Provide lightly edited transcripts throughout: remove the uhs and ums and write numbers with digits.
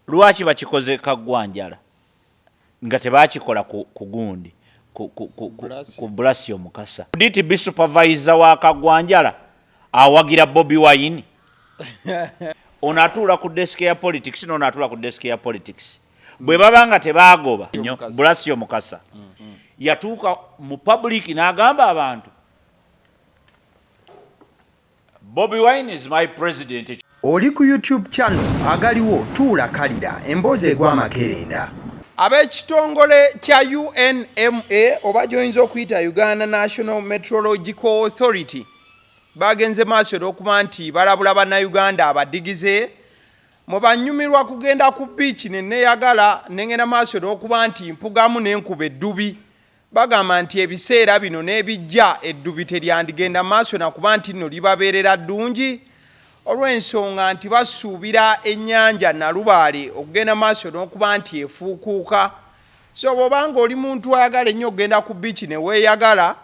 lwaki bakikoze kagwanjala nga tebakikola ku gundi ku Blasio Mukasa DTB supervisor wa kagwanjala awagira Bobi Wine onatula ku desk ya politics n'onatula ku desk ya politics bwe babanga tebagoba Blasio Mukasa yatuuka mu public n'agamba abantu Bobi Wine is my president. Oli ku YouTube channel agaliwo tuula kalira emboozi egw'amakerenda. Ab'ekitongole kya UNMA oba gy'oyinza okuyita Uganda National Meteorological Authority bagenze maaso okuba nti balabula bannayuganda abadigize mu banyumirwa kugenda ku beach ne neeyagala nengenda maaso okuba nti mpugamu n'enkuba eddubi bagamba nti ebiseera bino n'ebijja eddubi teryandigenda maaso nakuba nti nno libabeerera ddungi olw'ensonga nti basuubira ennyanja Nalubaale okugenda maaso n'okuba nti efuukuuka. So bw'obanga oli muntu ayagala ennyo okugenda ku biiki ne weeyagala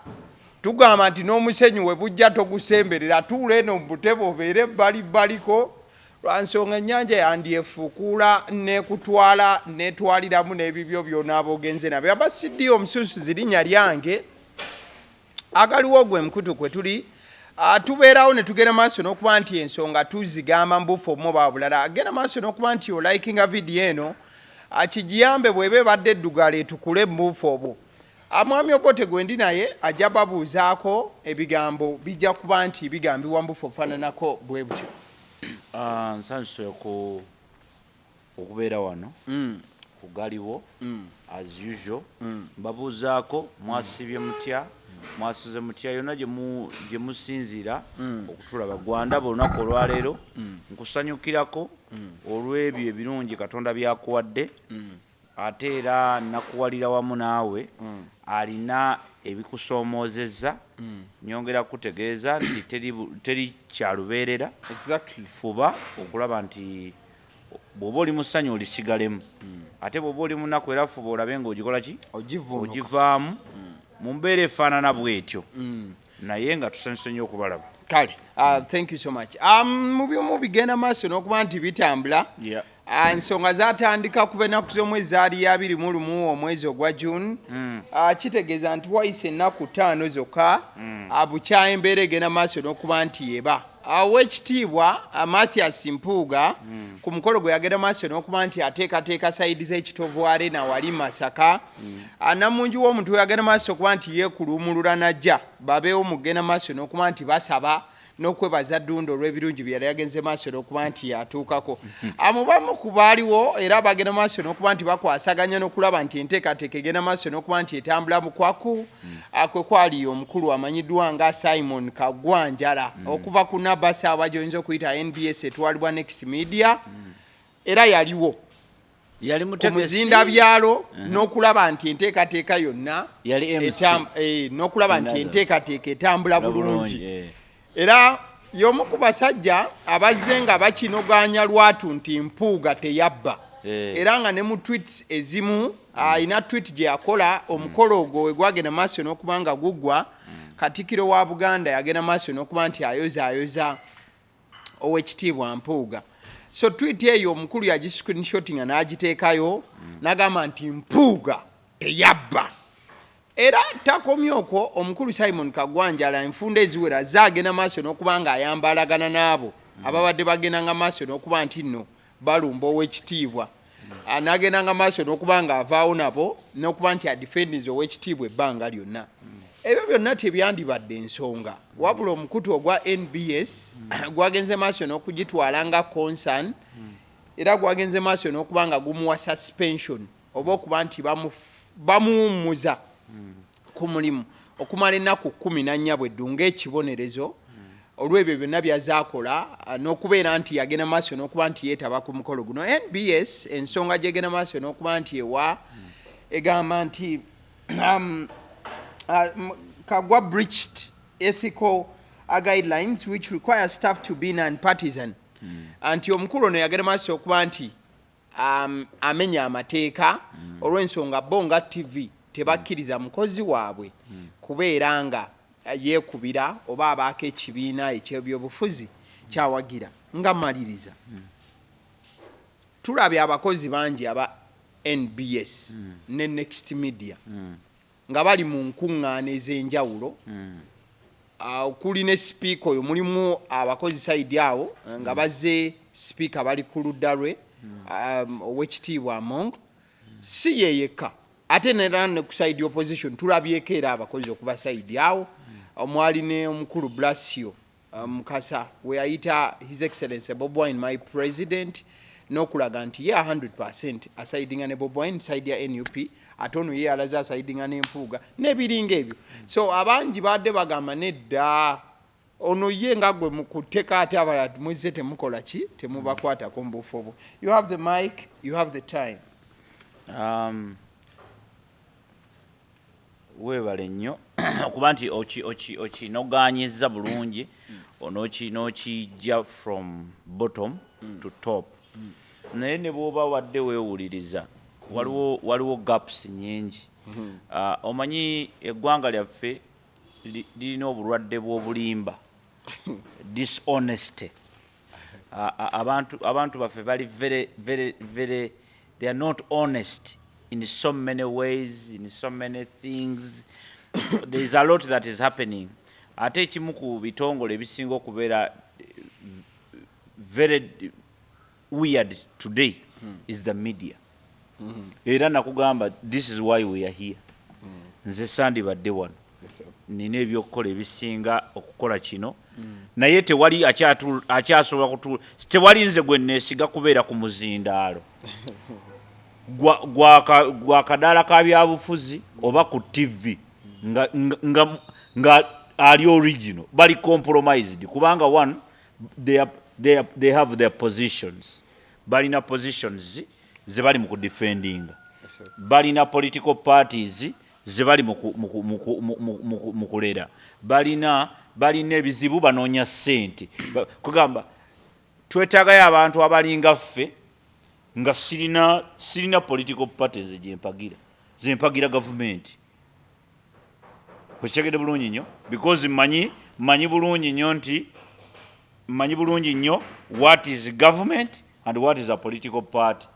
tugamba nti n'omusenyu we bujja togusemberera tuula eno mu butebe obeere ebbalibaliko lwansonga ennyanja yandyefuukuula neekutwala neetwaliramu n'ebibyo by'onaaba ogenze nabyo. Abasiddiyo omususuzi linnya lyange agaliwo gwe mukutu kwe tuli tubeerawo ne tugenda maaso n'okuba nti ensonga tuzigamba mbufu omu oba bulala agenda maaso n'okuba nti olikinga vidiyo eno kijiyambe bw'eba ebadde eddugala etukule mbufu obwo. Mwami Obote gwe ndi naye ajja babuuzaako ebigambo bijja kuba nti bigambibwa mbufu obufaananako bwe butyo. Nsanyuse okubeera wano ku Galiwo as usual mbabuuzaako mwasibye mutya mwasuze mutya yonna gye musinziira okutulaba gwandaba olunaku olwaleero nkusanyukirako olw'ebyo ebirungi Katonda byakuwadde ate era nakuwalira wamu naawe alina ebikusoomozeza nyongera kutegeeza nti teri kyalubeerera fuba okulaba nti bw'oba oli mu ssanyu olisigalemu ate bw'oba oli munaku era fuba olabe ng'ogikola ki ogivaamu mu mbeera efaanana bw'etyo naye nga tusanyuse nnyo okubalaba. Kale thank you so much. Mu by'omu bigenda maaso n'okuba nti bitambula ensonga zatandika kuva ennaku z'omwezi zaali 21 omwezi ogwa June kitegeeza nti wayise ennaku 5 zokka bukya embeera egenda maaso n'okuba nti yeba Oweekitiibwa Mathias Mpuuga ku mukolo gwe yagenda maaso n'okuba nti ateekateeka sayidi z'ekitovu Arena wali Masaka namungi w'omuntu we yagenda maaso okuba nti yeekuluumulula najja babeewo mu kugenda maaso n'okuba nti basaba n'okwebaza Ddundo olw'ebirungi bye yali yagenze maaso n'okuba nti yatuukako. Amubamu ku baaliwo era bagenda maaso n'okuba nti bakwasaganya n'okulaba nti enteekateeka egenda maaso n'okuba nti etambula bukwaku kwe kwali omukulu amanyiddwa nga Simon Kagwanjala okuva ku Nabasa abajoyinza okuyita NBS etwalibwa Next Media era yaliwo ku muzinda byalo n'okulaba nti enteekateeka yonna n'okulaba nti enteekateeka etambula bulungi. Era y'omu ku basajja abazze nga bakinoganya lwatu nti Mpuuga teyabba era nga ne mu tweets ezimu ina tweet gye yakola omukolo ogwo we gwagenda maaso n'okuba nga guggwa Katikkiro wa Buganda yagenda maaso n'okuba nti ayoza Oweekitiibwa Mpuuga. So tweet eyo omukulu yagiscreenshottinga n'agiteekayo n'agamba nti Mpuuga teyabba. Era takomye okwo omukulu Simon Kagwanjala enfunda eziwera zaagenda maaso n'okuba nga ayambalagana n'abo ababadde bagendanga maaso n'okuba nti nno balumba Oweekitiibwa n'agendanga maaso n'okuba nga avaawo nabo n'okuba nti adifendiza Oweekitiibwa ebbanga lyonna. Ebyo byonna tebyandibadde ensonga wabula omukutu ogwa NBS gwagenze maaso n'okugitwala nga concern era gwagenze maaso n'okuba nga gumuwa suspension oba okuba nti bamuwummuza ku mulimu okumala ennaku 14 bweddunga ekibonerezo olw'ebyo byonna byazaakola n'okubeera nti yagenda maaso n'okuba nti yeetaba ku mukolo guno. NBS ensonga gyegenda maaso n'okuba nti ewa egamba nti Kagwa breached ethical guidelines which require staff to be non-partisan. Anti omukulu ono yagenda maaso okuba nti amenya amateeka olw'ensonga bonga TV tebakkiriza mukozi waabwe kubeera nga yeekubira oba abaako ekibiina eky'ebyobufuzi kyawagira nga maliriza. tulabye abakozi bangi aba NBS ne Next Media nga bali mu nkuŋŋaana ez'enjawulo kuli ne speaker oyo mulimu abakozi side awo nga bazze speaker bali ku ludda lwe ow'ekitiibwa Among si ye yekka ate ne ku side opposition tulabyeko era abakozi okuba side awo omwali ne omukulu Blasio Mukasa we ayita His Excellency Bobi Wine my president n'okulaga nti ye 100% asidinga ne Bobi Wine side ya NUP ate ono ye alaza asidinga ne Mpuuga n'ebiringa ebyo so abangi badde bagamba nedda ono ye nga gwe mukuteka ate abalala muzze temukola ki temubakwatako mbufobo. You have the mic, you have the time. Weebale nnyo okuba nti okinogaanyizza bulungi onokijja from bottom to top naye ne bw'oba wadde weewuliriza waliwo gaps nyingi. Omanyi eggwanga lyaffe lirina obulwadde bw'obulimba dishonesty. Abantu baffe bali very they are not honest in so many ways, in so many things. There is a lot that is happening. Ate ekimu ku bitongole ebisinga okubeera very weird today is the media. Era nakugamba this is why we are here. Nze sandibadde wano nina ebyokukola ebisinga okukola kino naye tewali akyasobola tewali nze gwe neesiga kubeera ku muzindaalo gwa kadaala ka byabufuzi oba ku TV nga ali original bali compromised kubanga one they have their positions. Balina positions ze bali mu kudefendinga, balina political parties ze bali mu kulera, balina ebizibu banoonya ssente. Kugamba twetaagayo abantu abalinga ffe nga sirina political parties zempagira government. Kukitegedde bulungi nnyo because manyi bulungi nnyo what is government and what is a political party.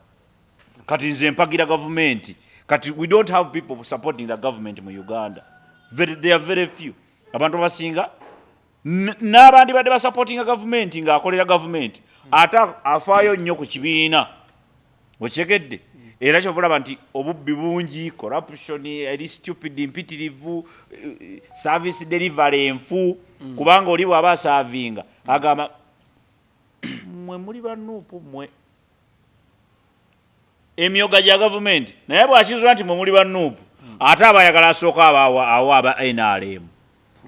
Kati nze mpagira government. Kati we don't have people supporting the government mu Uganda. They are very few. Abantu basinga n'abandi badde basupporting government ng'akolera government ate afaayo nnyo ku kibiina. Okitegedde? Era kyovulaba nti obubbi bungi, corruption eri stupid impitirivu, service delivery enfu kubanga oli bw'aba asaavinga agamba mwe muli banuupu mwe emyoga gya government naye bw'akizwa nti mwe muli banuupu ate abayagala asooka awo aba NRM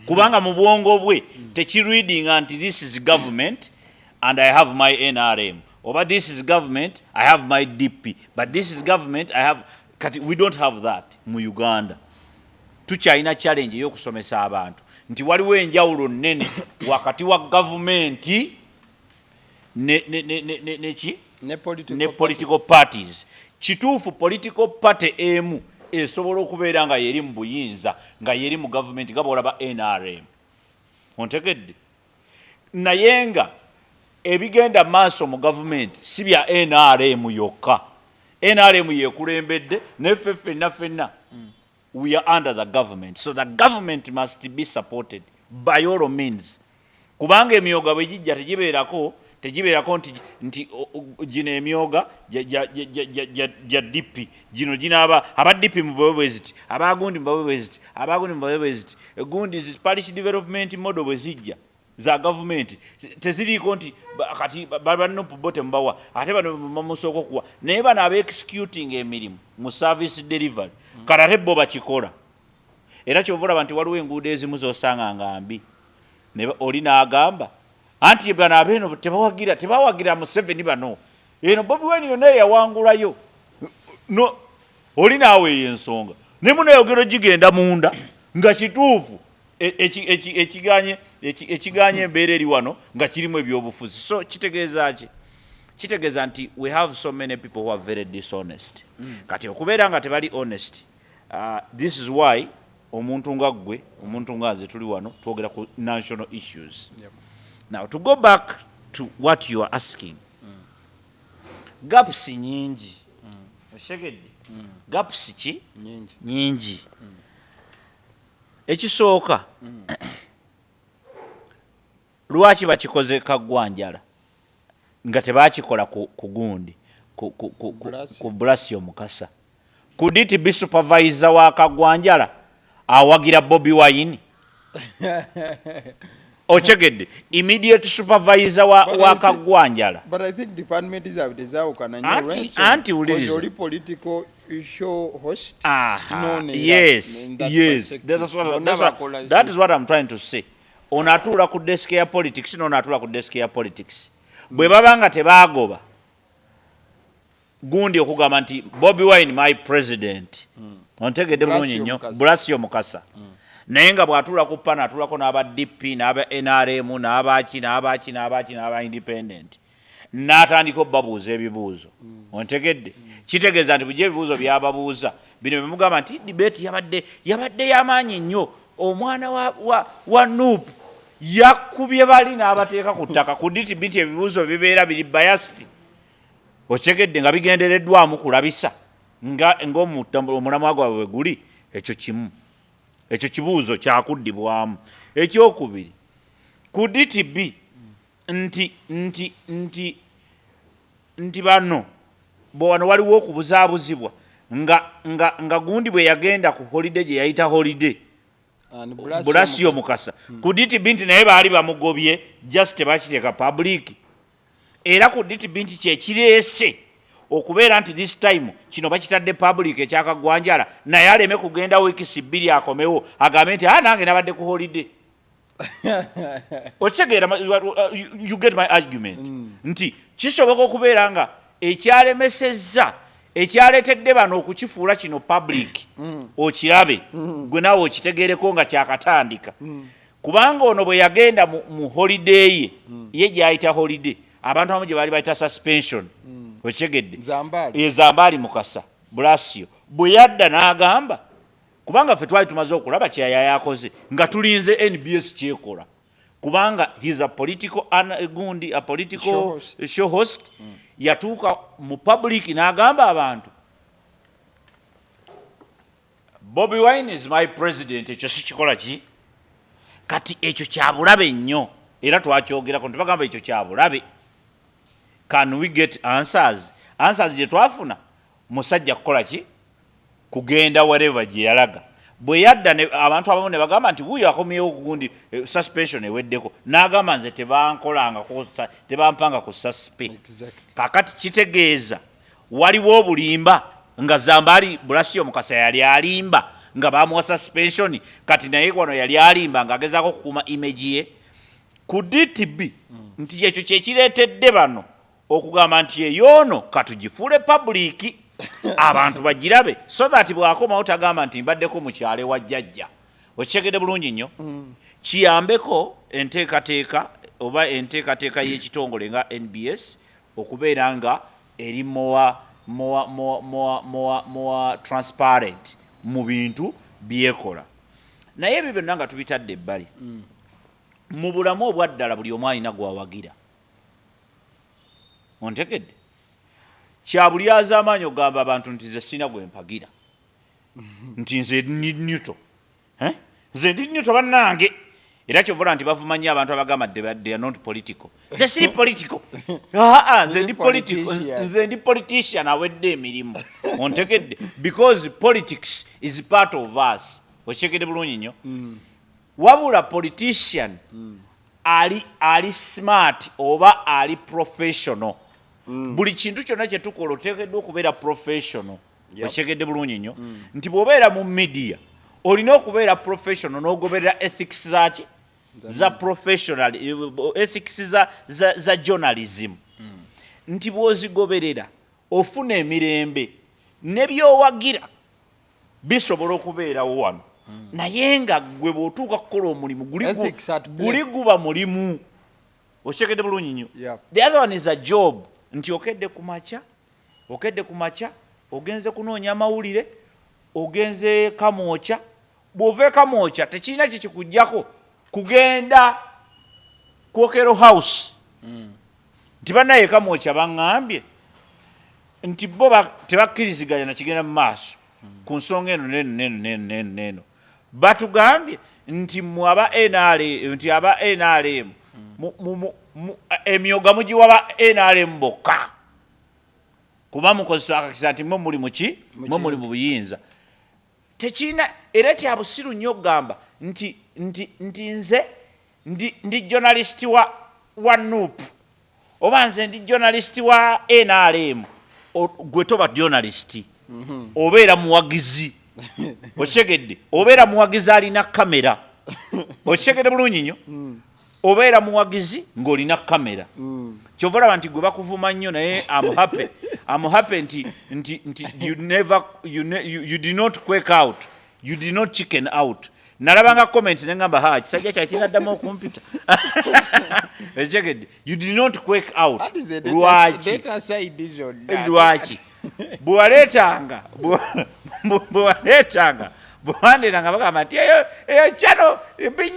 kubanga mu bwongo bwe tekireadinga nti this is government and I have my NRM oba this is government I have my DP but this is government I have kati we don't have that mu Uganda. Tukyalina challenge y'okusomesa abantu nti waliwo enjawulo nnene wakati wa government ne political parties. Kituufu political party emu esobola okubeera nga yeri mu buyinza nga yeri mu government nga bw'olaba NRM. Ontegedde? Naye nga ebigenda maaso mu government si bya NRM yokka. NRM yekulembedde neffe ffenna we are under the government. So the government must be supported by all means. Kubanga emyoga bwe gijja tegibeerako nti gino emyoga gya DP gino ginaaba aba DP mu bweziti abagundi mu bweziti abagundi mu bweziti gundi parish development model bwe zijja za government teziriiko nti kati bano Obote mbawa ate bano bamusooka okuwa naye bano aba executing emirimu mu service delivery kati ate bo bakikola. Era kyovulaba nti waliwo enguudo ezimu z'osanga nga mbi oli n'agamba anti bano abeeno tebawagira Museveni bano eno Bobi Wine yonna yawangulayo no oli naawe ey'ensonga ne munayogero gigenda munda nga kituufu ekiganye embeera eri wano nga kirimu ebyobufuzi. So kitegeeza ki? Kitegeeza nti we have so many people who are very dishonest. Kati okubeera nga tebali honest, this is why omuntu nga ggwe omuntu nga nze tuli wano twogera ku national issues. Now to go back to what you are asking, gaps nyingi oshegedde gaps ki nyingi ekisooka lwaki bakikoze kagwanjala nga tebakikola ku gundi ku Blasio Mukasa could it be supervisor wa kagwanjala awagira Bobi Wine ochegedde immediate supervisor wa kagwanjala but I think department is out kana anti ulirizo political show host yes that is what I'm trying to say onatula ku desk ya politics onatula ku desk ya politics bwe babanga tebagoba gundi okugamba nti Bobi Wine my president ontegedde bulungi nnyo Blasio Mukasa naye nga bw'atula ku pana atulako n'aba DP n'aba NRM n'aba independent n'atandika obbabuuza ebibuuzo ontegedde kitegeeza nti bujja ebibuuzo byababuuza bino bye mugamba nti debate yabadde y'amaanyi nnyo omwana wa Nuupu yakubye bali n'abateeka ku ttaka ku biti ebibuuzo bibeera biri biased otegedde nga bigendereddwamu kulabisa ng'omulamwa gwabwe bwe guli ekyo kimu ekyo kibuuzo kyakuddibwamu ekyokubiri could it be nti bano bwano waliwo okubuzaabuzibwa nga gundi bwe yagenda ku holiday gye yayita holiday Blasio Mukasa could it be nti naye baali bamugobye just tebakiteeka public era could it be nti kyekireese okubeera nti this time kino bakitadde public ekyakagwanjala naye aleme kugenda wiikisi bbiri akomewo agambe nti nange nabadde ku holiday otegeera you get my argument nti kisoboka okubeera nga ekyalemesezza ekyaleetedde bano okukifuula kino public okirabe gwe naawe okitegeereko nga kyakatandika kubanga ono bwe yagenda mu holiday ye gyayita holiday abantu abamu gye baali bayita suspension okitegedde Zambaali Mukasa Blasio bwe yadda n'agamba kubanga ffe twali tumaze okulaba kyeyaya yakoze nga tulinze NBS kyekola kubanga he's a political show host yatuuka mu public n'agamba abantu Bobi Wine is my president ekyo sikikola ki kati ekyo kyabulabe nnyo era twakyogerako ntibagamba ekyo kyabulabe. Can we get answers gye twafuna musajja kukola ki kugenda wherever gye yalaga bwe yadda abantu abamu ne bagamba nti wuyo akomyewo kugundi suspension eweddeko n'agamba nze tebampanga ku suspend kakati kitegeeza waliwo obulimba nga Zambaali Blasio Mukasa yali alimba nga bamuwa suspension kati naye wano yali alimba ng'agezaako okukuuma image ye could it be nti ekyo kyekireetedde bano okugamba nti eyoono katugifule public abantu bagirabe so that bwakomawo tagamba nti mbaddeko mu kyalo ewa jjajja okitegeedde bulungi nnyo kiyambeko enteekateeka oba enteekateeka y'ekitongole nga NBS okubeera nga eri more transparent mu bintu byekola naye ebyo byonna nga tubitadde ebbali mu bulamu obwaddala buli omu alina gwawagira ontegedde kyabulyaza amaanyi ogamba abantu nti nze sina gwe mpagira nti nze Newton nze ndi Newton bannange era kyovula nti bavumanya abantu abagamba they are not political nze siri political nze ndi politician awedde emirimu ontegedde because politics is part of us okitegedde bulungi nnyo wabula politician ali smart oba ali professional buli kintu kyonna kye tukola oteekeddwa okubeera professional okitegedde bulungi nnyo nti bw'obeera mu media olina okubeera professional n'ogoberera ethics zaki za professional ethics za journalism nti bw'ozigoberera ofuna emirembe ne byowagira bisobola okubeerawo wano naye nga gwe bw'otuuka kukola omulimu guli guba mulimu okitegedde bulungi nnyo the other one is a job nti okedde ku makya ogenze kunoonya amawulire ogenze Kamwokya bw'ova Kamwokya tekirina kikujjako kugenda Kwokero House nti bannaye Kamwokya baŋŋambye nti bo tebakkiriziganya na kigenda mu maaso ku nsonga eno neno batugambye nti aba NRM emyoga mugiwa ba NRM bokka kuba mukozesa akakisa nti mwe muli muki mwe muli mu buyinza tekina era kya busiru nnyo okugamba nti nze ndi journalist wa NUP oba nze ndi journalist wa NRM gwe toba journalist obeera muwagizi okyegedde obeera muwagizi alina kamera okyegedde bulungi nnyo obeera muwagizi ng'olina kamera kyova olaba nti gwe bakuvuma nnyo naye I'm happy nti you did not quake out you did not chicken out nalabanga comments nengamba kisajja kyakiraddamu okumpita ekyegedde you did not quake out lwaki bwewaleetanga bwewandeetanga bagamba nti eyo kyano mbi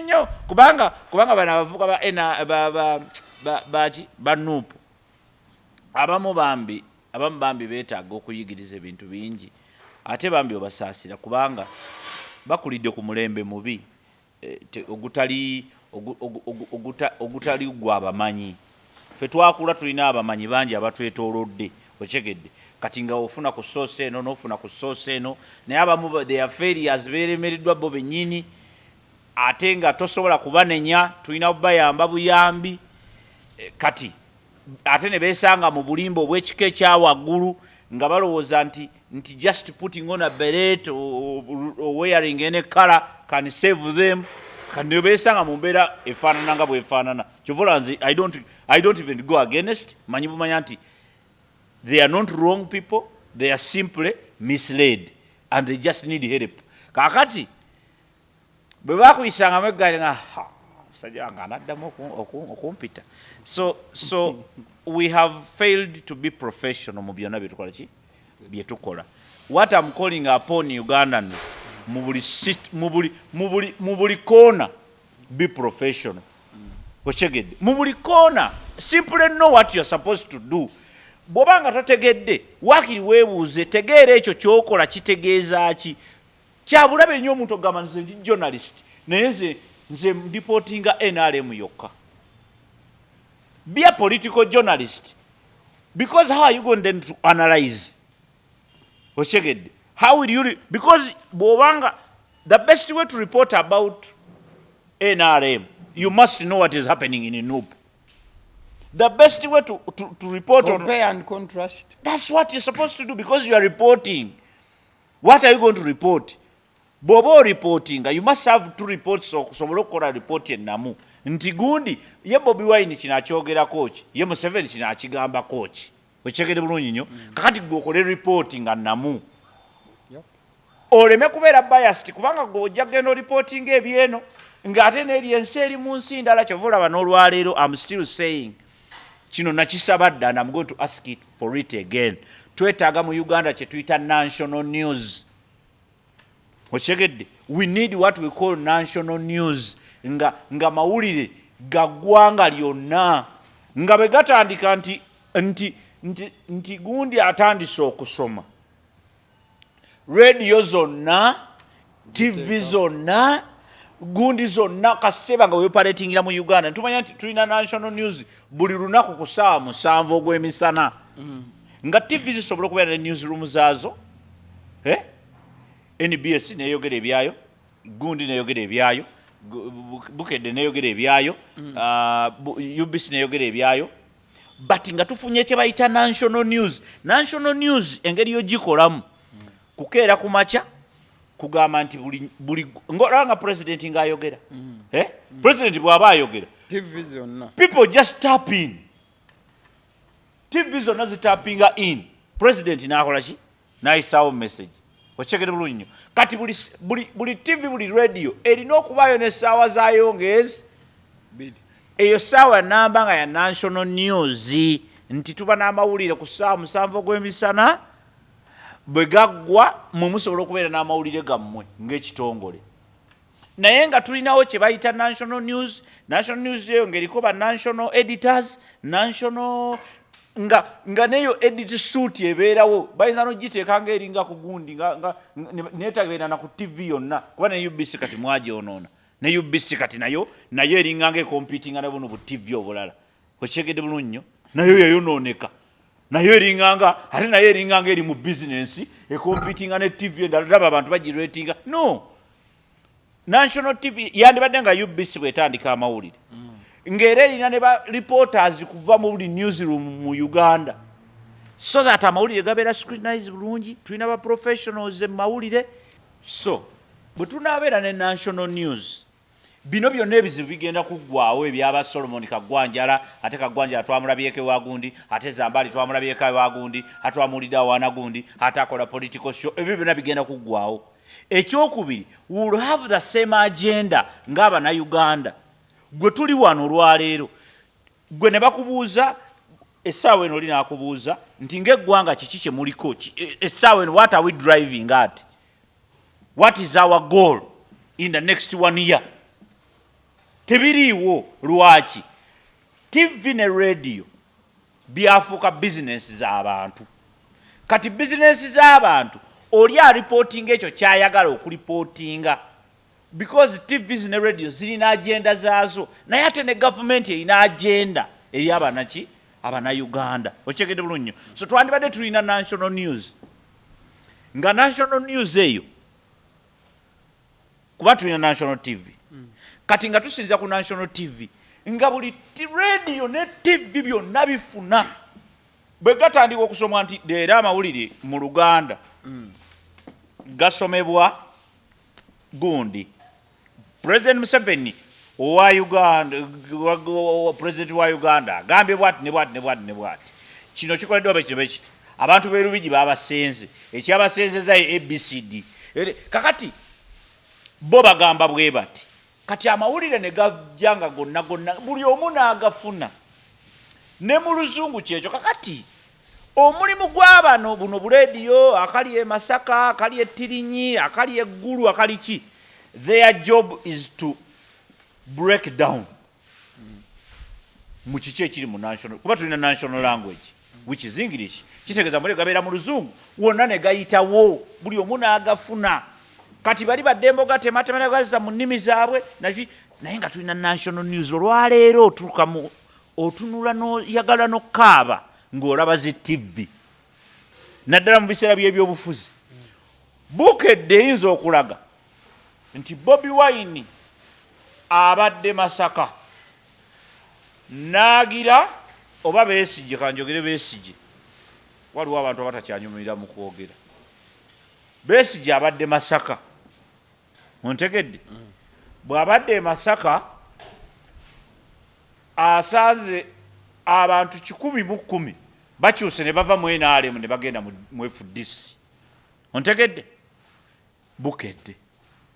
nnyo kubanga bano abavuka ba NUP abamu bambi beetaaga okuyigiriza ebintu bingi ate bambi obasaasira kubanga bakulidde ku mulembe mubi ogutali gwa abamanyi ffe twakula tulina abamanyi bangi abatwetoolodde okyegedde kati nga ofuna ku source eno n'ofuna ku source eno naye abamu their failures beeremereddwa bo bennyini ate nga tosobola kubanenya tulina bubayamba buyambi kati ate ne beesanga mu bulimba obw'ekika ekyawaggulu nga balowooza nti just putting on a beret or wearing any color can save them kati ne beesanga mu mbeera efaanana nga bwefaanana kyovola nze I don't even go against manyi bumanya nti they are not wrong people they are simply misled and they just need help kakati bwe bakuyisangamu eggaali nga musajja wange anaddamu okumpita so we have failed to be professional mu byonna byetukola ki byetukola what I'm calling upon Ugandans mu buli koona be professional okyegedde mu buli koona simply know what you're supposed to do bw'obanga tategedde waakiri weebuuze tegeera ekyo kyokola kitegeeza ki kyabulabe nnyo omuntu ogamba nze ndi journalist naye nze reportinga NRM yokka be a political journalist because how are you going then to analyze okyegedde how will you because bw'obanga the best way to report about NRM you must know what is happening in NUP. The best way to report compare and contrast. That's what you're supposed to do because you are reporting. What are you going to report? Bobo reporting. You must have two reports so okukora report namu. Nti gundi ye Bobi Wine kinakyogera coach. Ye Museveni kinakigamba coach. Wechekede bulungi nnyo. Kakati gokole reporting namu. Oleme kubeera biased kubanga gojja gendo reporting ebyeno. Ngate neri ensi eri mu nsi ndala kyovula banolwaleero I'm still saying kino nakisabadde and I'm going to ask it for it again. Twetaaga mu Uganda kye tuyita national news. Okyegedde we need what we call national news nga mawulire gaggwanga lyonna nga bwe gatandika nti gundi atandise okusoma radio zonna TV zonna gundi zonna kaseba nga operatingira mu Uganda tumanya nti tulina national news buli lunaku ku ssaawa 7 ogw'emisana nga TV zisobola okubeera ne newsroom zaazo NBS neyogera ebyayo gundi neyogera ebyayo bukedde neyogera ebyayo UBC neyogera ebyayo but nga tufunye kye bayita national news engeri yogikolamu kukeera ku makya kugamba nti buli ngolanga president ngayogera president bwaba ayogera TV zonna people just tap in TV zonna zitappinga in president nakola ki nayisawo message ochekere bulungi nnyo kati buli TV buli radio erina okubaayo n'essaawa zaayo ngezi eyo ssaawa namba nga ya national news nti tuba n'amawulire ku ssaawa 7 ogw'emisana bwe gaggwa mwe musobola okubeera n'amawulire gammwe ng'ekitongole naye nga tulinawo kye bayita national news eyo ng'eriko ba national editors national nga neyo edit suit ebeerawo bayinza n'ogiteeka ng'eringa ku gundi neetabeera na ku TV yonna kuba ne UBC kati mwagyonoona ne UBC kati nayo eringa ng'ecompetinga ne buno bu TV obulala okyegedde bulungi nnyo nayo yayonooneka nayo eringa ng'eri mu bizinensi ecompetinga ne TV endala laba abantu bagireetinga no National TV yandibadde nga UBC bwetandika amawulire ng'era erina ne ba reporters kuva mu buli newsroom mu Uganda so that amawulire gabeera scrutinize bulungi tulina ba professionals mu mawulire so bwe tunaabeera ne national news bino byonna ebizibu bigenda kuggwaawo ebyaba Solomon Kagwanjala ate Kagwanjala twamulabyeko ewagundi ate Zambaali twamulabyeko ewagundi ate twamulidde awanagundi ate akola political show ebyo byonna bigenda kuggwaawo ekyokubiri we will have the same agenda ng'abana Uganda gwe tuli wano olwaleero gwe ne bakubuuza essaawa eno oli n'akubuuza nti ng'eggwanga kiki kye muliko essaawa eno what are we driving at what is our goal in the next 1 year tebiriiwo lwaki TV ne radio byafuuka bizinensi z'abantu kati bizinensi z'abantu oli aripotinga ekyo kyayagala okuripootinga because TVs ne radio zirina agenda zaazo naye ate ne government erina agenda eri abanaki abana Uganda okyegedde bulungi so twandibadde tulina national news nga national news eyo kuba tulina national TV kati nga tusinza ku national TV nga buli radio ne TV byonna bifuna bwe gatandika okusomwa nti leero amawulire mu Luganda gasomebwa gundi President Museveni owa Uganda President wa Uganda agambye bwati ne bwati kino kikoleddwa bekiti abantu beerubigi babasenze ekyabasenzeza ABCD kakati bo bagamba bwe bati kati amawulire ne gajjanga gonna buli omu n'agafuna ne mu luzungu kyekyo kakati omulimu gw'abano buno bulediyo akali e Masaka akali e Tirinyi akali e Ggulu akali ki their job is to break down mu kiki ekiri mu national kuba tulina national language which is English kitegeeza mule gabeera mu luzungu wonna ne gayitawo buli omu n'agafuna kati bali baddembo gatematemagaza mu nnimi zaabwe naye nga tulina national news olwaleero otuuka mu otunula n'oyagala n'okkaaba ng'olaba zi TV naddala mu biseera by'ebyobufuzi bukedde eyinza okulaga nti Bobi Wine abadde Masaka naagira oba Besigye kanjogere Besigye waliwo abantu abatakyanyumirira mu kwogera Besigye abadde Masaka ontegedde bw'abadde Masaka asanze abantu 110 bakyuse ne bava mu NRM ne bagenda mu FDC ontegedde bukedde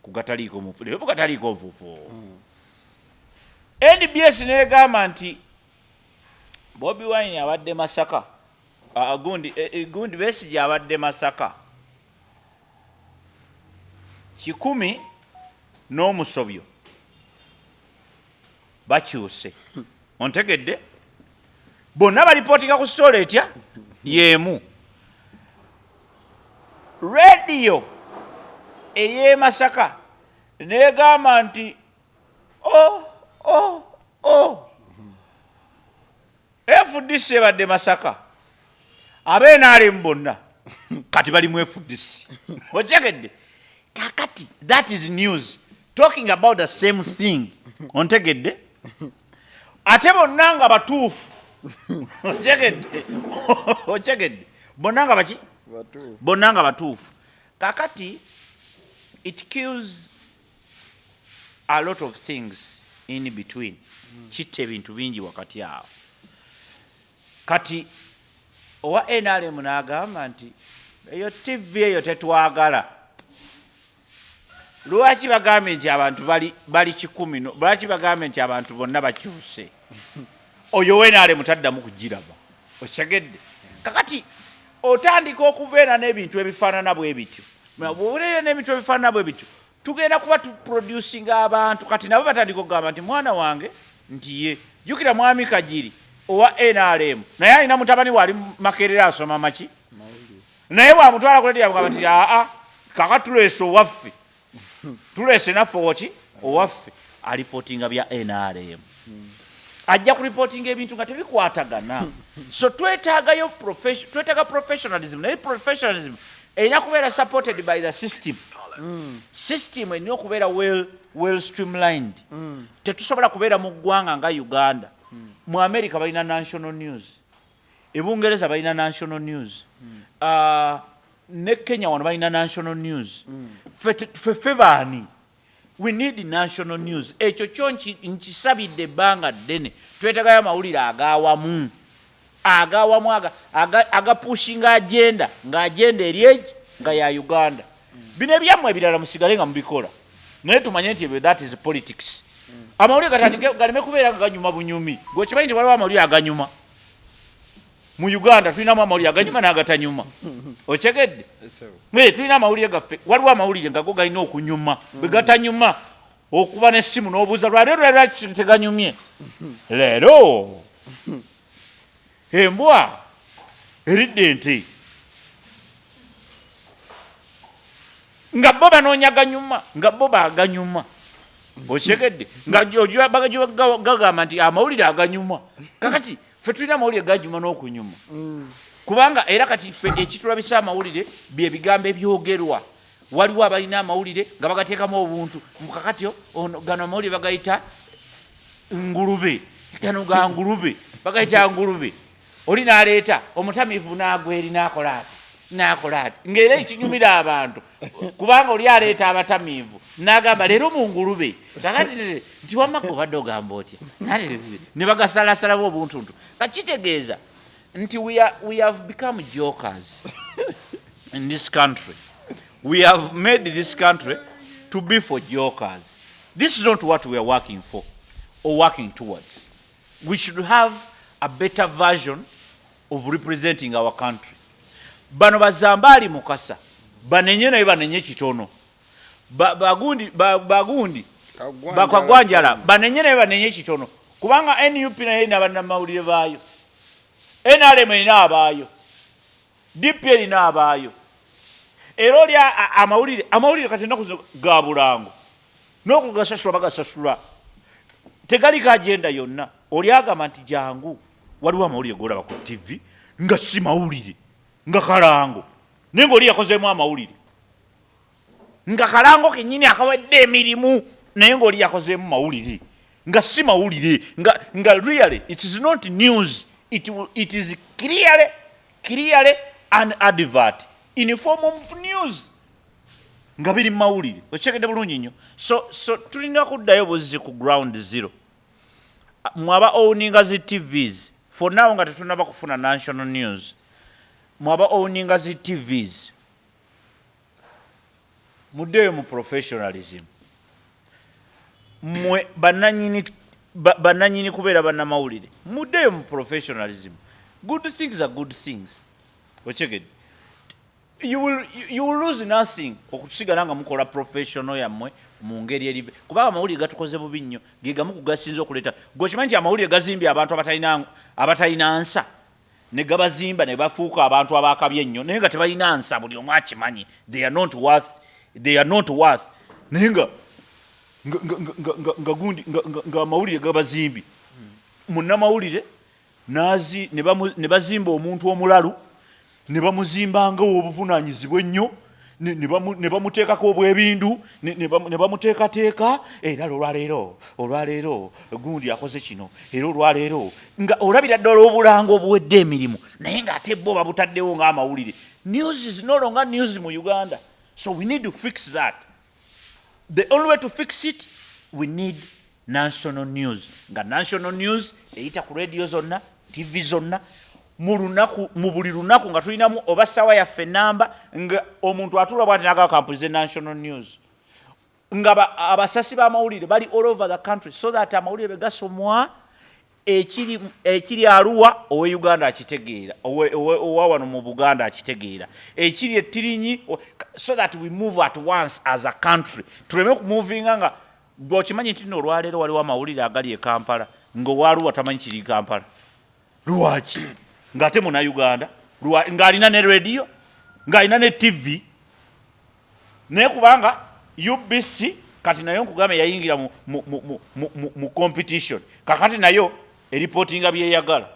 kugataliiko mufule bugataliiko nfufu NBS negamba nti Bobi Wine abadde Masaka gundi Besigye abadde Masaka 10 n'omusobyo bakyuse ontegedde bonna balipotinga ku story etya yemu radio eye Masaka negamba nti FDC ebadde Masaka ab'NRM bonna kati bali mu FDC okyegedde kakati that is news talking about the same thing ontegedde ate bonna nga batuufu okyegedde bonna nga baki bonna nga batuufu kakati it kills a lot of things in between kitta ebintu bingi wakati awo kati owa NRM n'agamba nti eyo TV eyo tetwagala lwaki bagambye nti abantu bali 10 lwaki bagambye nti abantu bonna bakyuse oyo NRM taddamu kugiraba okyegedde kakati otandika okubeera n'ebintu ebifaanana bwe bityo bw'obeera n'ebintu ebifaanana bwe bityo tugenda kuba tuproducinga abantu kati nabo batandika okugamba nti mwana wange nti ye jjukira Mwami Kajiri owa NRM naye alina mutabani wali Makerere asoma maki naye bwamutwala ku leediyo agamba nti kaka tuleese owaffe tuleese naffe oki owaffe alipotinga bya NRM ajja ku reporting ebintu nga tebikwatagana so twetaaga professionalism naye professionalism erina kubeera supported by the system system erina okubeera well streamlined tetusobola kubeera mu ggwanga nga Uganda mu America balina national news e Bungereza balina national news ne Kenya wano balina national news fe baani we need national news ekyo kyo nkisabidde ebbanga ddene twetagayo amawulire agawamu agapushinga agenda ng'agenda eri nga ya Uganda bino ebyammwe ebirala musigale nga mubikola naye tumanye nti that is politics amawulire gatandike galeme kubeera ganyuma bunyumi gwe kimanyi nti waliwo amawulire aganyuma mu Uganda tulinamu amawulire aganyuma n'agatanyuma okyegedde tulina amawulire gaffe waliwo amawulire nga go galina okunyuma bwe gatanyuma okuba n'essimu n'obuuza lwaleero teganyumye leero embwa eridde ente nga bo banoonya ganyuma nga bo baaganyuma okyegedde nga gagamba nti amawulire aganyuma kakati ffe tulina amawulire ganyuma n'okunyuma kubanga era kati ffe ekitulabisa amawulire bye bigambo ebyogerwa waliwo abalina amawulire nga bagateekamu obuntu mukakatyo gano amawulire bagayita ngulube gano ga ngulube bagayita ngulube oli n'aleeta omutamiivu n'agweri n'akola ati ng'era ekinyumira abantu kubanga oli aleeta abatamiivu n'agamba leero mu ngulube kakati nti wamaka obadde ogamba otya ne bagasalasalamu obuntuntu kakitegeeza nti we have become jokers in this country. We have made this country to be for jokers. This is not what we are working for or working towards. We should have a better version of representing our country. Bano bazambali mukasa banenye naye banenye kitono bagundi bakagwanjala banenye naye banenye kitono kubanga NUP naye nabana mawulire bayo NRM ina abayo DP ina abayo ero lya amawulire kati nakuzo gabulango n'okugasasula bagasasula tegali ka agenda yonna oli agamba nti jangu waliwo amawulire golaba ku TV nga si mawulire nga kalango nengo oli yakozeemu amawulire nga kalango kenyini akawedde emirimu naye ng'oli yakozeemu mawulire nga si mawulire nga really it is not news, it is clearly an advert in form of news nga biri mawulire okyegedde bulungi nnyo so tulina kuddayo buzizi ku ground zero mwaba owninga zi TVs for now nga tetunaba kufuna national news mwaba owninga zi TVs muddeyo mu professionalism mwe bananyini kubeera bannamawulire muddeyo mu professionalism. Good things are good things okyegedde you will lose nothing okusigala nga mukola professional yammwe mu ngeri erive kubanga amawulire gatukoze bubi nnyo ge gamu kugasinza okuleeta gwokimanyi nti amawulire gazimbye abantu abatalina nsa ne gabazimba ne bafuuka abantu abakabye ennyo naye nga tebalina nsa buli omu akimanyi they are not worth naye nga amawulire gabazimbi munnamawulire ne bazimba omuntu omulalu ne bamuzimba ng'obuvunaanyizibwa ennyo ne bamuteekako obwebindu ne bamuteekateeka era olwaleero gundi akoze kino era olwaleero nga olabira ddala obulango obuwedde emirimu naye ng'ate bo babutaddewo ng'amawulire. News is no longer news mu Uganda, so we need to fix that. The only way to fix it, we need national news. Nga national news eyita ku radio zonna, TV zonna, mu buli lunaku nga tulinamu oba ssaawa yaffe namba nga omuntu atula bwati n'agaba kampulize national news nga abasasi b'amawulire bali all over the country so that amawulire begasomwa ekiri Arua owe Uganda akitegeera owa wano mu Buganda akitegeera ekiri ettirinyi so that we move at once as a country tuleme kumuvinga nga gwokimanyi nti olwaleero waliwo amawulire agali e Kampala ng'owa Arua tamanyi kiri Kampala Lwaki ngate muna Uganda ng'alina ne radio ng'alina ne TV naye kubanga UBC kati nayo nkugame yayingira mu competition kakati nayo reportinga byeyagala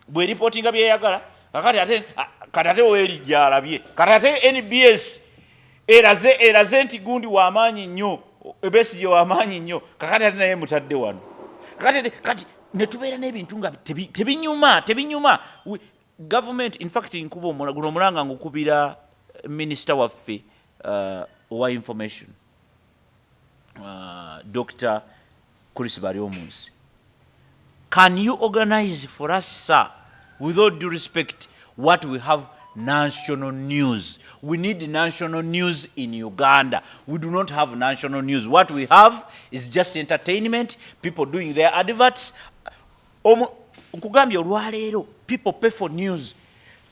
bwe reportinga byeyagala kakati ate werijala bye kakati NBS eraze nti gundi wa maanyi nnyo ebesije wa maanyi nnyo kakati ate naye mutadde wano kati ne tubeera n'ebintu nga tebinyuma government in fact nkuba omulanga ngukubira minister waffe wa information Dr. Chris Bariomunsi. Can you organize for us, sir, with all due respect, what we have national news? We need national news in Uganda. We do not have national news. What we have is just entertainment, people doing their adverts. People pay for news.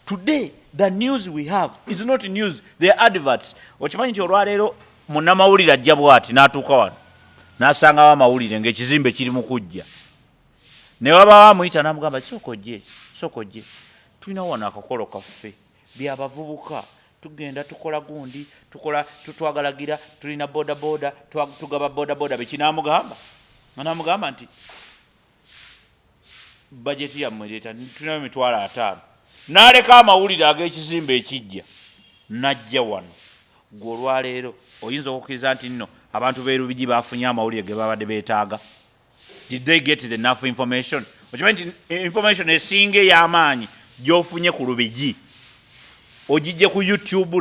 Today, the news we have is not news, they are adverts. Ochimanyi olwaleero munnamawulire ajja bw'ati n'atuuka wano n'asanga amawulire ng'ekizimbe kiri mu kujja ne baba bamuyita n'amugamba sokojje tulina wano akakolo kaffe by'abavubuka tugenda tukola gundi twagalagira tulina bodaboda tugaba bodaboda bekinamugamba n'amugamba nti bajeti yammwe leeta tulina $5,000 n'aleka amawulire ag'ekizimbe ekijja n'ajja wano gw'olwaleero oyinza okukkiriza nti nno abantu b'erubigi bafunye amawulire ge babadde beetaaga. Did they get enough information? Okimanyi nti information esinga ey'amaanyi gy'ofunye ku lubigi ogijje ku YouTube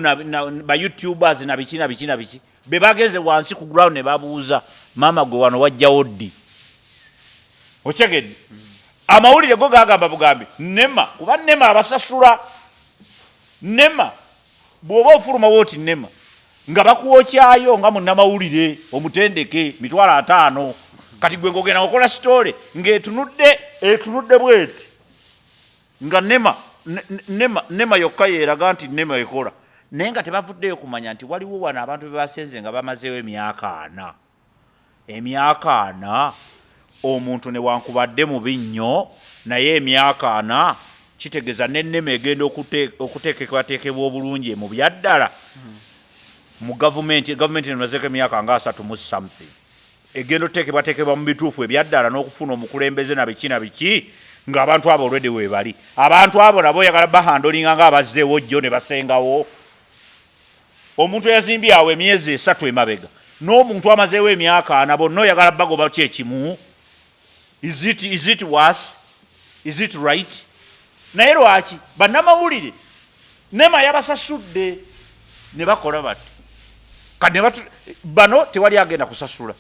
ba YouTubers na biki be bageze wansi ku ground ne babuuza maama gwe wano wajjawo ddi okyegedde amawulire go gagamba bugambi nema kuba nema abasasula nema bw'oba ofuluma wooti nema nga bakuwokyayo nga munnamawulire omutendeke $5,000 kati gwe ngogenda okola story ng'etunudde bweti nga nema yokka yeeraga nti nema ekola naye nga tebavuddeyo kumanya nti waliwo wano abantu be basenze nga bamazeewo emyaka 4 omuntu ne wankubadde mubi nnyo naye emyaka 4 kitegeeza n'ennema egenda okuteekebwateekebwa obulungi mu byaddala mu gavumenti enomazeeko emyaka nga 3 mu something egenda okuteekebwateekebwa mu bituufu ebyaddala n'okufuna omukulembeze na biki ng'abantu abo already weebali abantu abo nabo oyagala bahandolinga ng'abazzeewo jjo ne basengawo omuntu eyazimbye awo emyezi 3 emabega n'omuntu amazeewo emyaka 4 bonna oyagala bagoba kyekimu. Is it worse? Is it right? Naye lwaki bannamawulire nema yabasasudde ne bakola bati kati bano tewali agenda kusasula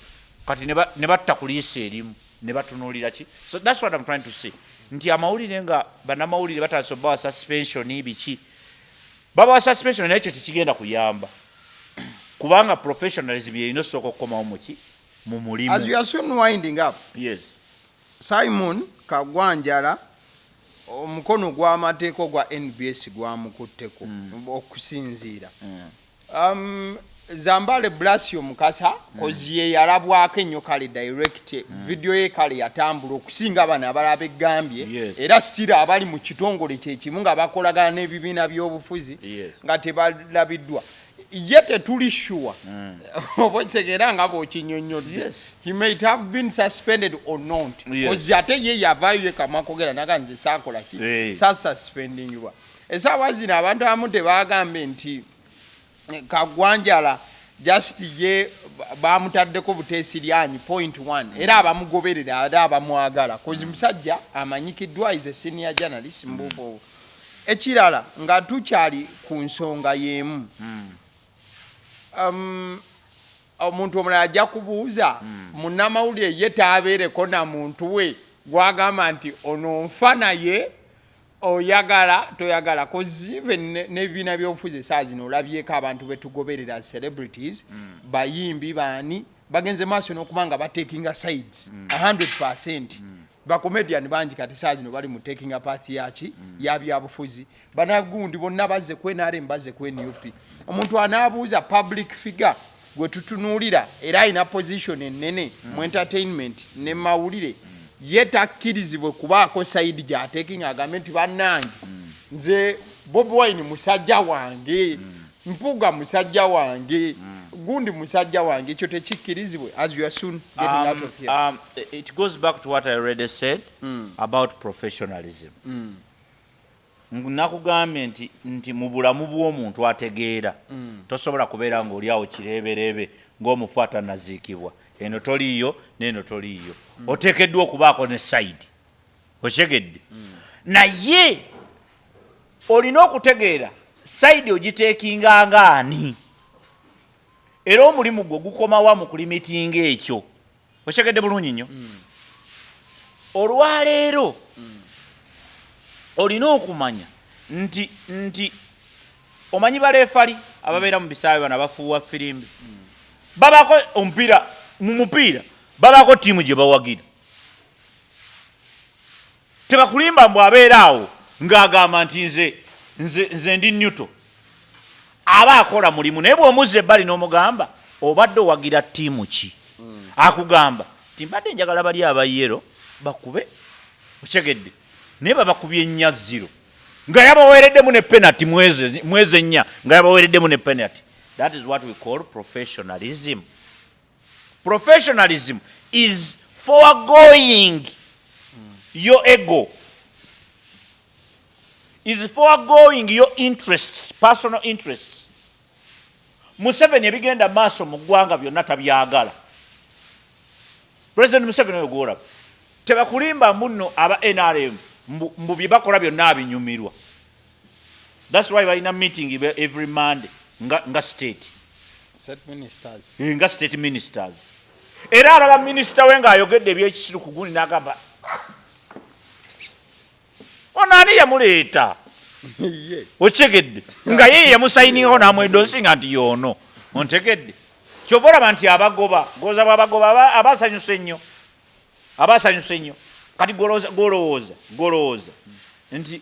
kati ne batta ku liisi erimu ne batunuulira ki. So that's what I'm trying to say. Nti amawulire nga bannamawulire batandise obbawa suspension biki babawa suspension naye ekyo tekigenda kuyamba kubanga professionalism yerina osooka okukomawo mu mulimu. As we are soon winding up. Yes. Simon Kagwanjala omukono gw'amateeka gwa NBS gwamukutteko okusinziira. Zambaali Blasio Mukasa kozi ye yalabwako ennyo kale direct video ye kale yatambula okusinga abana abalaba eggambye era sitira abali mu kitongole kyekimu nga bakolagana n'ebibiina by'obufuzi nga tebalabiddwa. Yet tuli sure obotegera nga bw'okinyonnyodde he might have been suspended or not because ate ye yavaayo ye kamakogera naganze saakola ki suspendingibwa. Essaawa zino abantu abamu tebagambye nti Kagwanjala just ye bamutaddeko buteesiryanyi .1 era abamugoberera era abamwagala kozi musajja amanyikiddwa is a senior journalist mbubo. Ekirala nga tukyali ku nsonga y'emu omuntu omulala ajja kubuuza munnamawulire ye taabeereko na muntu we gwagamba nti ono nfa naye oyagala toyagala kozi n'ebibiina by'obufuzi saa zino olabyeko abantu betugoberera celebrities bayimbi baani bagenze maaso n'okuba nga batekinga sides 100%. Bakomedian bangi kati saa zino bali mu taking a path yaki ya byabufuzi banagundi bonna bazze ku NRM bazze ku NUP. Omuntu anaabuuza public figure gwe tutunuulira era ina position ennene mu entertainment ne mawulire ye takkirizibwe kubaako sayidi gy'ateekinga agambe nti bannange nze Bobi Wine musajja wange Mpuuga musajja wange gundi musajja wange ekyo tekikkirizibwe as you are soon getting out of here. It goes back to what I already said about professionalism. Nakugambye nti mu bulamu bw'omuntu ategeera tosobola kubeera ng'oli awo kireeberebe ng'omufu atanaziikibwa eno toliiyo n'eno toliiyo oteekeddwa okubaako ne sayidi okyegedde naye olina okutegeera sayidi ogiteekinga ngaani era omulimu gwo gukomawa mu kulimitinga ekyo okyegedde bulungi nnyo olwaleero olina okumanya nti omanyi baleefali ababeera mu bisaawe bano abafuuwa firimbi babaako omupiira mu mupiira babaako ttiimu gye bawagira tebakulimba mbw abeera awo ng'agamba nti nze ndi nyuto aba akola mulimu naye bw'omuzza ebbali n'omugamba obadde owagira ttiimu ki akugamba ti mbadde njagala bali abayero bakube okyegedde naye babakubye 4-0 nga yabaweereddemu ne penalty mwezi 4 nga yabaweereddemu ne penalty. That is what we call professionalism. Professionalism is foregoing your ego, is foregoing your interests, personal interests. Museveni ebigenda maaso mu ggwanga byonna tabyagala. President Museveni oyo gwolaba tebakulimba muno aba NRM mbu bye bakola byonna abinyumirwa. That's why balina meeting every Monday nga state ministers. Nga state ministers. Era alaba minister we ng'ayogedde ebyekisiru ku gundi n'agamba onaani yamuleeta okyegedde nga ye yamusayiningaho n'amwedosinga nti yoono ontegedde kyova olaba nti abagoba goza bwabagoba abasanyusa ennyo kati golowooza nti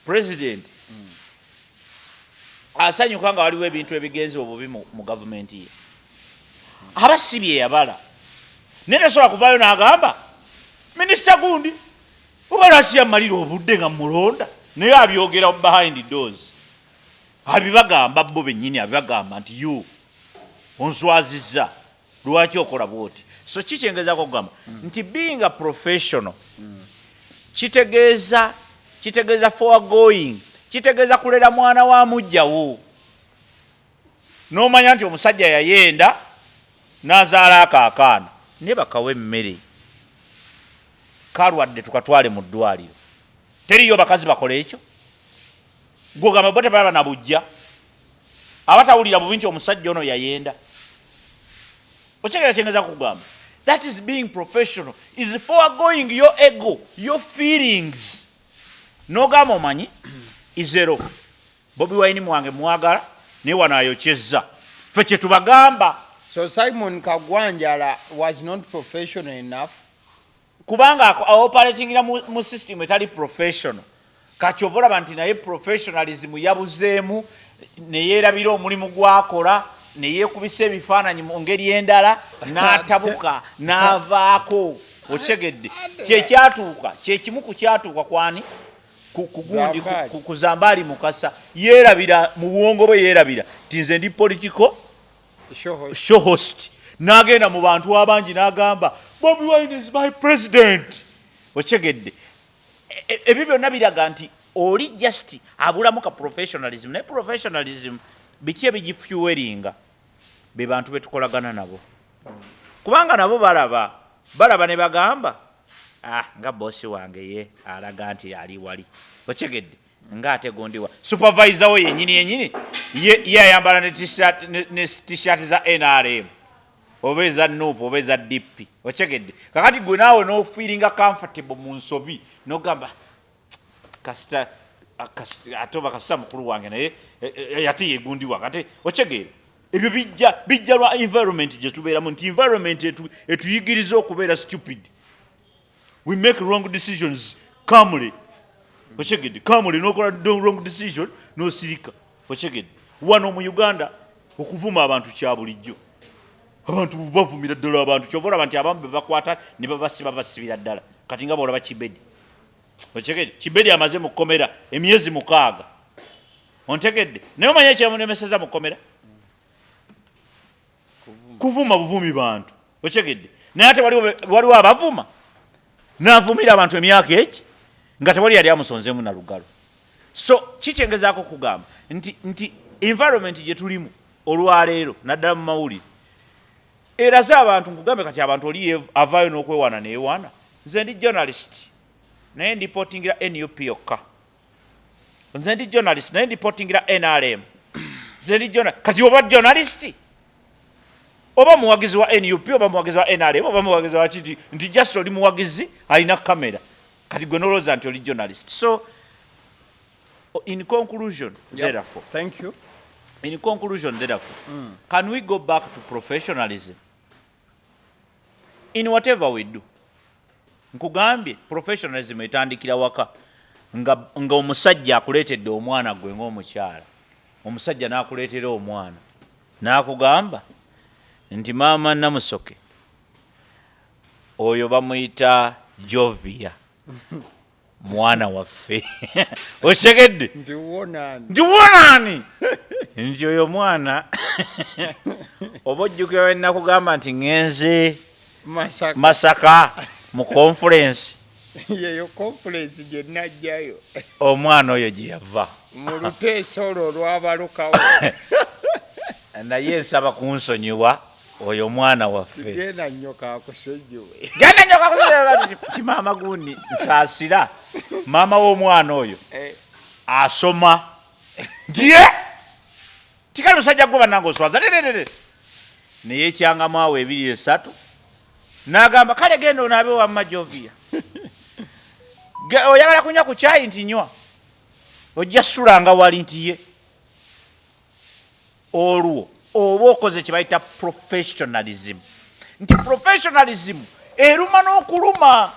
president asanyuka nga waliwo ebintu ebigenze obubi mu gavumenti ye aba si bye yabala naye tasobola kuvaayo n'agamba minisita gundi oba lwaki yammalira obudde nga mulonda naye abyogera behind doors abibagamba bo bennyini abibagamba nti yo onswazizza lwaki okola bwoti. So kikyengezaako okugamba nti being a professional kitegeeza foregoing, kitegeeza kulera mwana wa mujjawo n'omanya nti omusajja yayenda n'azaala akaakaana ne bakawa emmere kalwadde tukatwale mu ddwaliro teriyo bakazi bakola ekyo gwogamba bo tebaba na bujja abatawulira bubi nti omusajja ono yayenda okyegera kyengeeza kugamba. That is being professional, is foregoing your ego, your feelings. N'ogamba omanyi izero Bobi Wine mwange mwagala ne wano ayokyezza ffe kye tubagamba. So Simon Kagwanjala was not professional enough kubanga operatingira mu system etali professional kakyova olaba nti naye professionalism yabuzeemu ne yeerabira omulimu gwakola ne yeekubisa ebifaananyi mu ngeri endala n'atabuka n'avaako okyegedde kyekyatuuka kyekimu ku kyatuuka kwani kugundi ku Zambaali Mukasa yeerabira mu bwongo bwe yeerabira nti nze ndi political show host n'agenda mu bantu abangi n'agamba Bobi Wine is my president okyegedde ebyo byonna biraga nti oli just abulamu ka professionalism naye professionalism biki ebigifuweringa be bantu betukolagana nabo kubanga nabo balaba ne bagamba nga bosi wange ye alaga nti ali wali okyegedde nga ate gondiwa supervisor we yenyini ye ayambala ne t-shirt za NRM oba eza NUP oba eza DP okyegedde kakati gwe naawe n'ofiiringa comfortable mu nsobi n'ogamba kasita atoba kasita mukulu wange naye yate yegundiwa kati okyegere ebyo bijja lwa environment gye tubeeramu nti environment etuyigiriza okubeera stupid. We make wrong decisions calmly okyegedde calmly n'okola wrong decision n'osirika okyegedde wano mu Uganda okuvuma abantu kya bulijjo abantu bavumira ddala abantu kyova olaba nti abamu bebakwata ne babasiba basibira ddala kati nga boolaba Kibedi otegedde Kibedi amaze mu kkomera emyezi 6 ontegedde naye omanye ekyamunemeseza mu kkomera kuvuma buvumi bantu otegedde naye ate waliwo abavuma n'avumira abantu emyaka eki nga tewali yali amusonzeemu na lugalo so kikyengezaako kugamba nti environment gye tulimu olwaleero naddala mu mawulire eraze abantu nkugambe kati abantu oli avaayo n'okwewaana neyewaana nze ndi journalist naye ndipotingira NUP yokka nze ndi journalist naye ndipotingira NRM nze ndi kati oba journalist oba muwagizi wa NUP oba muwagizi wa NRM oba muwagizi wa kiti nti just oli muwagizi alina kamera kati gwe nolowooza nti oli journalist so in conclusion therefore thank you in conclusion therefore can we go back to professionalism in whatever we do nkugambye professionalism etandikira waka nga omusajja akuleetedde omwana gwe ng'omukyala omusajja n'akuleetera omwana n'akugamba nti maama namusoke oyo bamuyita Jovia mwana waffe otegedde ndi wonani nti oyo mwana oba ojjukira we nakugamba nti ngenze Masaka mu conference yeyo conference gye najjayo omwana oyo gye yava mu luteeso olwo olwabalukawo naye nsaba kunsonyiwa oyo mwana waffe genda nnyoka akusejjuwe ti maama gundi nsaasira maama w'omwana oyo asoma ndiye tikali musajja gwe bannanga oswaza naye ekyangamu awo 2-3 n'agamba kale genda onaabe wamma Jovia oyagala kunywa ku kyayi nti nywa ojja sulanga wali nti ye olwo oba okoze kye bayita professionalism nti professionalism eruma n'okuluma